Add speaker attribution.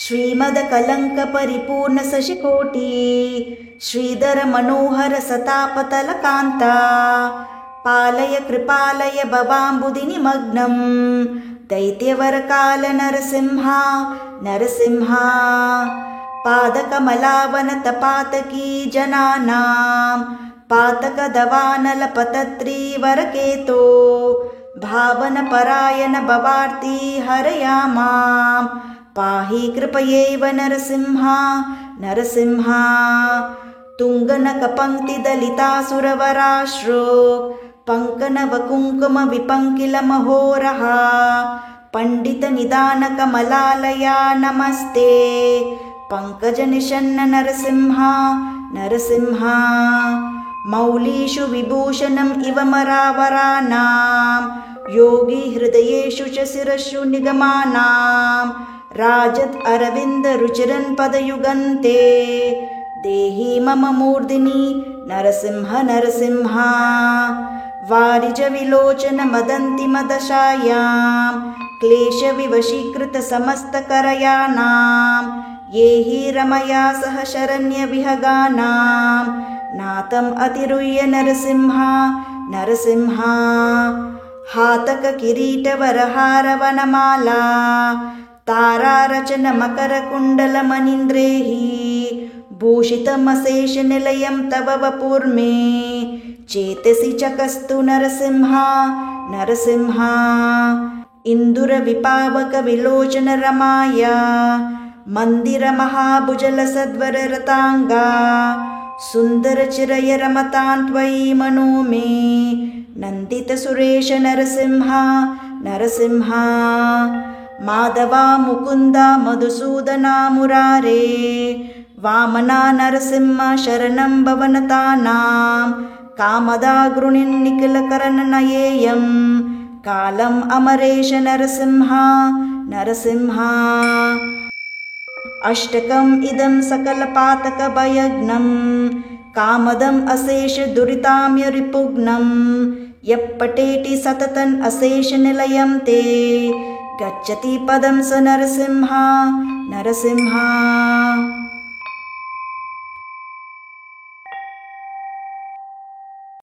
Speaker 1: श्रीमदकलङ्कपरिपूर्णशशिकोटि श्रीधरमनोहर सतापतलकान्ता पालय कृपालय भवाम्बुधिनिमग्नं दैत्यवरकाल नरसिंहा नरसिंहा पादकमलावनतपातकी जनानां पातकदवानलपतत्रीवरकेतो भावनपरायण भवार्ती हरया मां पाहि कृपयैव नरसिंहा नरसिंहा तुङ्गनकपङ्क्तिदलितासुरवराश्रो पङ्कनवकुङ्कुमविपङ्किलमहोरः पण्डितनिदानकमलालया नमस्ते पङ्कजनिषण्ण नरसिंहा नरसिंहा मौलीषु विभूषणम् इव मरावराणां योगी हृदयेषु च शिरस्सु निगमानां राजत् अरविन्द रुचिरन् पदयुगन्ते देहि मम मूर्धिनि नरसिंह नरसिंहा वारिज विलोचन मदन्ति मदशायां क्लेशविवशीकृत समस्तकरयानां ये हि रमया सह शरण्यविहगानां नाथम् अतिरुह्य नरसिंहा नरसिंहा हातक किरीटवरहारवनमाला तारारचन मकरकुण्डलमनीन्द्रैः भूषितमशेषनिलयं तव वपुर्मे चेतसि चकस्तु नरसिंहा नरसिंहा इन्दुरविपावकविलोचन रमाया मन्दिरमहाभुजलसद्वररताङ्गा सुन्दरचिरय रमतां त्वयि मनो मे नन्दितसुरेश नरसिंहा नरसिंहा माधवा मुकुन्दा मधुसूदना मुरारे वामना नरसिंह शरणं भवनतानां कामदा गृणिन्निखिलकरणनयेयं कालम् अमरेश नरसिंहा नरसिंहा अष्टकम् इदं सकलपातकभयघ्नं कामदम् अशेष दुरिताम्यरिपुघ्नं यः पठेति सततम् अशेषनिलयं ते गच्छति पदं स नरसिंहा नरसिंहा।